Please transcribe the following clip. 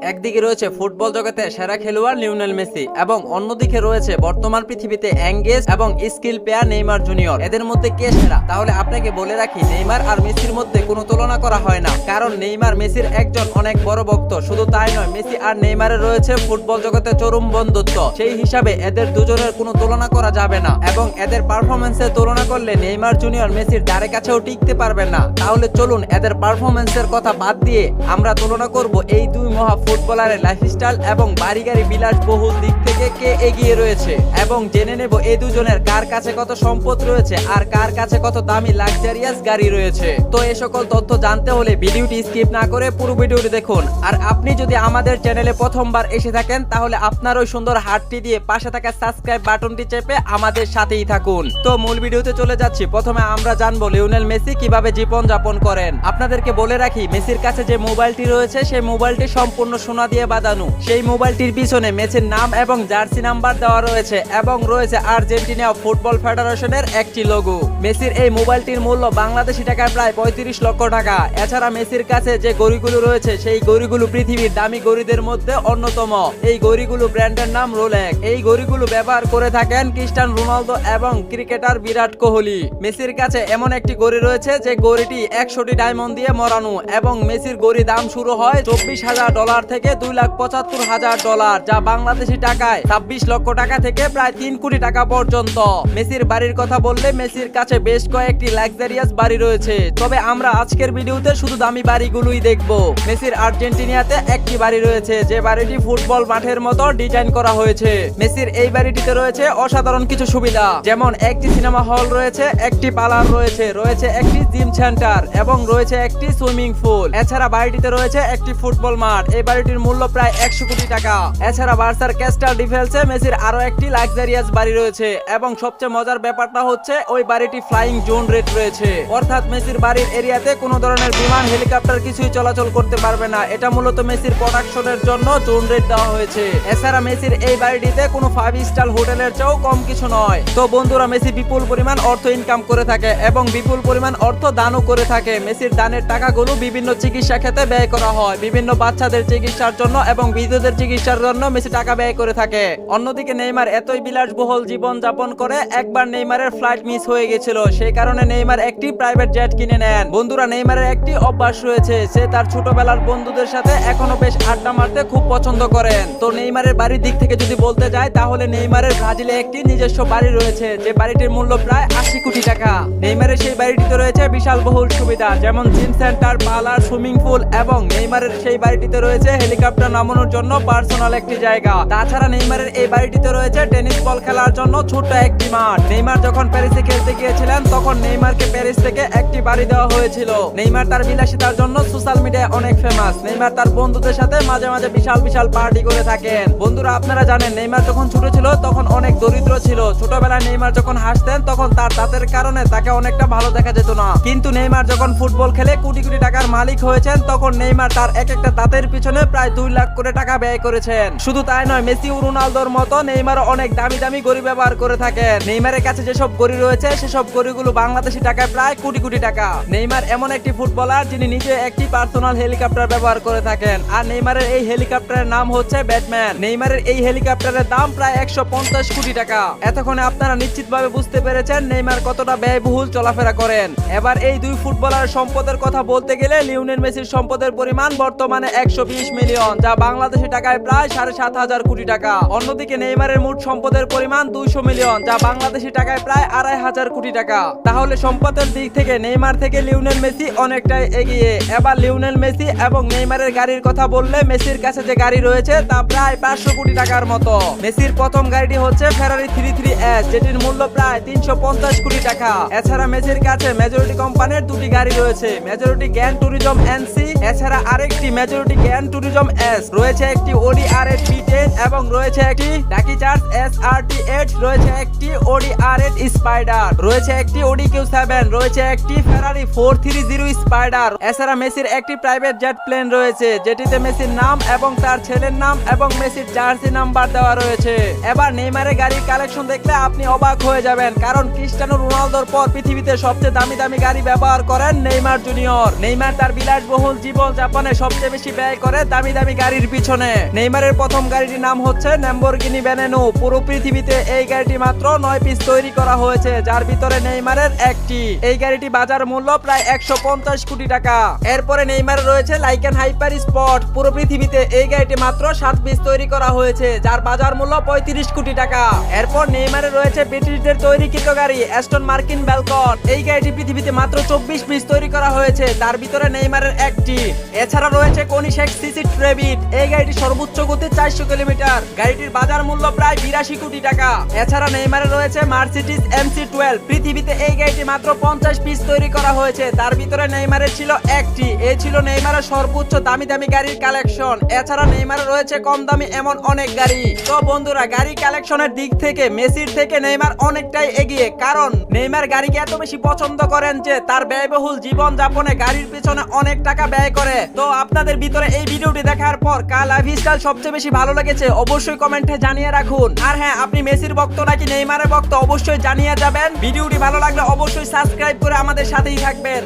একদিকে রয়েছে ফুটবল জগতে সেরা খেলোয়াড় লিওনেল মেসি এবং অন্যদিকে রয়েছে বর্তমান পৃথিবীতে এঙ্গেজ এবং স্কিল প্লেয়ার নেইমার জুনিয়র। এদের মধ্যে কে সেরা? তাহলে আপনাকে বলে রাখি, নেইমার আর মেসির মধ্যে কোনো তুলনা করা হয় না, কারণ নেইমার মেসির একজন অনেক বড় ভক্ত। শুধু তাই নয়, মেসি আর নেইমারের রয়েছে ফুটবল জগতে চরম বন্ধুত্ব। সেই হিসাবে এদের দুজনের কোনো তুলনা করা যাবে না এবং এদের পারফরমেন্সের তুলনা করলে নেইমার জুনিয়র মেসির ধারে কাছেও টিকতে পারবেন না। তাহলে চলুন এদের পারফরমেন্সের কথা বাদ দিয়ে আমরা তুলনা করব এই দুই মহা ফুটবলারের লাইফস্টাইল এবং বাড়ি গাড়ি বিলাসবহুল দিক থেকে কে এগিয়ে রয়েছে এবং জেনে নেব এই দুজনের কার কাছে কত সম্পদ রয়েছে আর কার কাছে কত দামি লাক্সারিয়াস গাড়ি রয়েছে। তো এই সকল তথ্য জানতে হলে ভিডিওটি স্কিপ না করে পুরো ভিডিওটি দেখুন। আর আপনি যদি আমাদের চ্যানেলে প্রথমবার এসে থাকেন তাহলে আপনার ওই সুন্দর হাতটি দিয়ে পাশে থাকা সাবস্ক্রাইব বাটনটি চেপে আমাদের সাথেই থাকুন। তো মূল ভিডিওতে চলে যাচ্ছি। প্রথমে আমরা জানবো লিওনেল মেসি কিভাবে জীবন যাপন করেন। আপনাদেরকে বলে রাখি, মেসির কাছে যে মোবাইলটি রয়েছে সেই মোবাইলটি সম্পূর্ণ সোনা দিয়ে বাঁধানো। সেই মোবাইলটির পিছনে মেসির নাম এবং জার্সি নাম্বার দেওয়া রয়েছে এবং রয়েছে আর্জেন্টিনা ফুটবল ফেডারেশনের একটি লোগো। মেসির এই মোবাইলটির মূল্য বাংলাদেশি টাকায় প্রায় 35 লক্ষ টাকা। এছাড়া মেসির কাছে যে ঘড়িগুলো রয়েছে সেই ঘড়িগুলো পৃথিবীর দামি ঘড়িদের মধ্যে অন্যতম। এই ঘড়িগুলো ব্র্যান্ডের নাম রোলেক্স। এই ঘড়িগুলো ব্যবহার করে থাকেন ক্রিস্টিয়ানো রোনালদো এবং ক্রিকেটার বিরাট কোহলি। মেসির কাছে এমন একটি ঘড়ি রয়েছে যে ঘড়িটি 100টি ডায়মন্ড দিয়ে মরানো এবং মেসির ঘড়ি দাম শুরু হয় $24,000 থেকে $2,75,000, যা বাংলাদেশি টাকায় 26 লক্ষ টাকা থেকে প্রায় 3 কোটি টাকা পর্যন্ত। মেসির বাড়ির কথা বললে মেসির কাছে বেশ কয়েকটি লাক্সারিয়াস বাড়ি রয়েছে, তবে আমরা আজকের ভিডিওতে শুধু দামি বাড়িগুলোই দেখব। মেসির আর্জেন্টিনাতে একটি বাড়ি রয়েছে যে বাড়িটি ফুটবল মাঠের মতো ডিজাইন করা হয়েছে। মেসির এই বাড়িটিতে রয়েছে অসাধারণ কিছু সুবিধা, যেমন একটি সিনেমা হল রয়েছে, একটি পার্লার রয়েছে, রয়েছে একটি জিম সেন্টার এবং রয়েছে একটি সুইমিং পুল। এছাড়া বাড়িটিতে রয়েছে একটি ফুটবল মাঠ। এই বাড়িটির মূল্য প্রায় 100 কোটি টাকা। এছাড়া বার্সার ক্যাস্টাল ডিফেন্সে মেসির আরো একটি লাক্সারিয়াস বাড়ি রয়েছে এবং সবচেয়ে মজার ব্যাপারটা হচ্ছে ওই বাড়িটি ফ্লাইং জোন রেট রয়েছে, অর্থাৎ মেসির বাড়ির এরিয়াতে কোনো ধরনের বিমান হেলিকপ্টার কিছুই চলাচল করতে পারবে না। এটা মূলত মেসির প্রোটেকশনের জন্য জোন রেট দেওয়া হয়েছে। এছাড়া মেসির এই বাড়িটিতে কোনো 5 স্টার হোটেলের চেয়েও কম কিছু নয়। তো বন্ধুরা, মেসি বিপুল পরিমাণ অর্থ ইনকাম করে থাকে এবং বিপুল পরিমাণ অর্থ দানও করে থাকে। মেসির দানের টাকাগুলো বিভিন্ন চিকিৎসা ক্ষেত্রে ব্যয় করা হয়, বিভিন্ন বাচ্চাদের চিকিৎসার জন্য এবং বৃদ্ধদের চিকিৎসার জন্য মেসি টাকা ব্যয় করে থাকে। অন্যদিকে নেইমার এতই বিলাসবহুল জীবন যাপন করে একবার নেইমারের ফ্লাইট মিস হয়ে গেছিল, সেই কারণে নেইমার একটি প্রাইভেট জেট কিনে নেন। বন্ধুরা, নেইমারের একটি অভ্যাস রয়েছে, সে তার ছোটবেলার বন্ধুদের সাথে এখনো বেশ আড্ডা মারতে খুব পছন্দ করেন। তো নেইমারের বাড়ির দিক থেকে যদি বলতে যাই তাহলে নেইমারের ব্রাজিলে একটি নিজস্ব বাড়ি রয়েছে যে বাড়িটির মূল্য প্রায় 80 কোটি টাকা। নেইমারের সেই বাড়িটিতে রয়েছে বিশাল বহুল সুবিধা, যেমন gym centre, parlour, swimming pool এবং নেইমারের সেই বাড়িটিতে রয়েছে হেলিকপ্টার নামানোর জন্য পার্সোনাল একটি জায়গা। তাছাড়া নেইমারের এই বাড়িটিতে রয়েছে টেনিস বল খেলার জন্য ছোট্ট একটি মাঠ। নেইমার যখন প্যারিসে খেলতে গিয়েছিলেন তখন নেইমারকে প্যারিস থেকে একটি বাড়ি দেওয়া হয়েছিল। নেইমার তার বিলাসিতার জন্য সোশ্যাল মিডিয়ায় অনেক ফেমাস। নেইমার তার বন্ধুদের সাথে মাঝে মাঝে বিশাল বিশাল পার্টি করে থাকেন। বন্ধুরা, আপনারা জানেন নেইমার যখন ছোট ছিল তখন অনেক দরিদ্র ছিল। ছোটবেলায় নেইমার যখন হাসতেন তখন তার দাঁতের কারণে তাকে অনেকটা ভালো দেখা যেত না, কিন্তু নেইমার যখন ফুটবল খেলে কোটি কোটি টাকার মালিক হয়েছেন তখন নেইমার তার এক একটা দাঁতের পিছনে প্রায় 2 লাখ করে টাকা ব্যয় করেছেন। শুধু তাই নয়, মেসি ও রোনালদোর মতো নেইমার অনেক দামি দামি ঘড়ি ব্যবহার করে থাকেন। নেইমারের কাছে যেসব ঘড়ি রয়েছে সেসব ঘড়িগুলো বাংলাদেশি টাকায় প্রায় কোটি কোটি টাকা। নেইমার এমন একটি ফুটবলার যিনি নিজে একটি পার্সোনাল হেলিকপ্টার ব্যবহার করে থাকেন, আর নেইমারের এই হেলিকপ্টারের নাম হচ্ছে ব্যাটম্যান। নেইমারের এই হেলিকপ্টারের দাম প্রায় 150 কোটি টাকা। এতক্ষণে আপনারা নিশ্চিতভাবে বুঝতে পেরেছেন নেইমার কতটা ব্যয়বহুল চলাফেরা করেন। এবার এই দুই ফুটবলার সম্পদের কথা বলতে গেলে লিওনেল মেসির সম্পদের পরিমাণ বর্তমানে 120 মিলিয়ন, যা বাংলাদেশি টাকায় প্রায় 7,500 কোটি টাকা। অন্যদিকে নেইমারের মোট সম্পদের পরিমাণ 200 মিলিয়ন, যা বাংলাদেশি টাকায় প্রায় 2,500 কোটি টাকা। তাহলে সম্পদের দিক থেকে নেইমার থেকে লিওনেল মেসি অনেকটাই এগিয়ে। এবার লিওনেল মেসি এবং নেইমারের গাড়ির কথা বললে মেসির কাছে যে গাড়ি রয়েছে তা প্রায় 500 কোটি টাকার মতো। মেসির প্রথম গাড়িটি হচ্ছে ফেরারি 33S, যেটির মূল্য প্রায় 350 কোটি টাকা। এছাড়া মেসির কাছে মেজরিটি কোম্পানির দুটি গাড়ি রয়েছে, মেজরিটি গ্র্যান্ড টুরিজম NC, এছাড়া আরেকটি মেজরিটি গ্র্যান্ড টুরিজম S, রয়েছে একটি Audi R8 B10 এবং রয়েছে একটি ডাকি চার্জ SRT8, রয়েছে একটি Audi R8 স্পাইডার, রয়েছে একটি Audi Q7, রয়েছে একটি ফেরারি 430 স্পাইডার। এছাড়া মেসির একটি প্রাইভেট জেট প্লেন রয়েছে যেটিতে মেসির নাম এবং তার ছেলের নাম এবং মেসির জার্সি নাম্বার দেওয়া রয়েছে। এবার নেইমারের গাড়ির কালেকশন দেখলে আপনি অবাক হয়ে যাবেন, কারণ ক্রিস্টিয়ানো রোনালদোর পর পৃথিবীতে সবচেয়ে দামি দামি গাড়ি ব্যবহার করেন নেইমার জুনিয়র। নেইমার তার বিলাসবহুল জীবন যাপনে সবচেয়ে বেশি ব্যয় করে দামি দামি গাড়ির পিছনে। নেইমারের প্রথম গাড়িটির নাম হচ্ছে ল্যাম্বরগিনি ভেনেনো। পুরো পৃথিবীতে এই গাড়িটি মাত্র 9 পিস তৈরি করা হয়েছে, যার ভিতরে নেইমারের একটি। এই গাড়িটি বাজার মূল্য প্রায় 150 কোটি টাকা। এরপরে নেইমারের রয়েছে লাইকান হাইপার স্পট। পুরো পৃথিবীতে এই গাড়িটি মাত্র 7 পিস তৈরি করা হয়েছে, যার বাজার মূল্য 35 কোটি টাকা। এরপর নেইমারের রয়েছে ব্রিটিশদের তৈরিকৃত গাড়ি অ্যাস্টন মার্টিন ফ্যালকন। এই গাড়িটি পৃথিবীতে মাত্র 24 পিস তৈরি করা হয়েছে, তার ভিতরে নেইমারের একটি। এছাড়া রয়েছে কনিশেক সিসি ট্রেভিট। এই গাড়িটি সর্বোচ্চ গতি 400 কিলোমিটার। গাড়িটির বাজার মূল্য প্রায় 82 কোটি টাকা। এছাড়া নেইমারের রয়েছে মার্সিডিজ MC12। পৃথিবীতে এই গাড়িটি মাত্র 50 পিস তৈরি করা হয়েছে, তার ভিতরে নেইমারের ছিল একটি। এই ছিল নেইমারের সর্বোচ্চ দামি দামি গাড়ির কালেকশন। এছাড়া নেইমারের রয়েছে কম দামি এমন অনেক গাড়ি। তো বন্ধুরা, গাড়ি কালেকশনের দিক থেকে মেসির থেকে নেইমার অনেকটাই এগিয়ে, কারণ নেইমার গাড়িকে এত বেশি পছন্দ করেন যে তার ব্যয়বহুল জীবন যাপনে গাড়ির পিছনে অনেক টাকা ব্যয় করে। তো আপনাদের ভিতরে এই ভিডিওটি দেখার পর কার লাইফস্টাইল সবচেয়ে বেশি ভালো লেগেছে অবশ্যই কমেন্টে জানিয়ে রাখুন। আর হ্যাঁ, আপনি মেসির ভক্ত নাকি নেইমারের ভক্ত অবশ্যই জানিয়ে যাবেন। ভিডিওটি ভালো লাগলে অবশ্যই সাবস্ক্রাইব করে আমাদের সাথেই থাকবেন।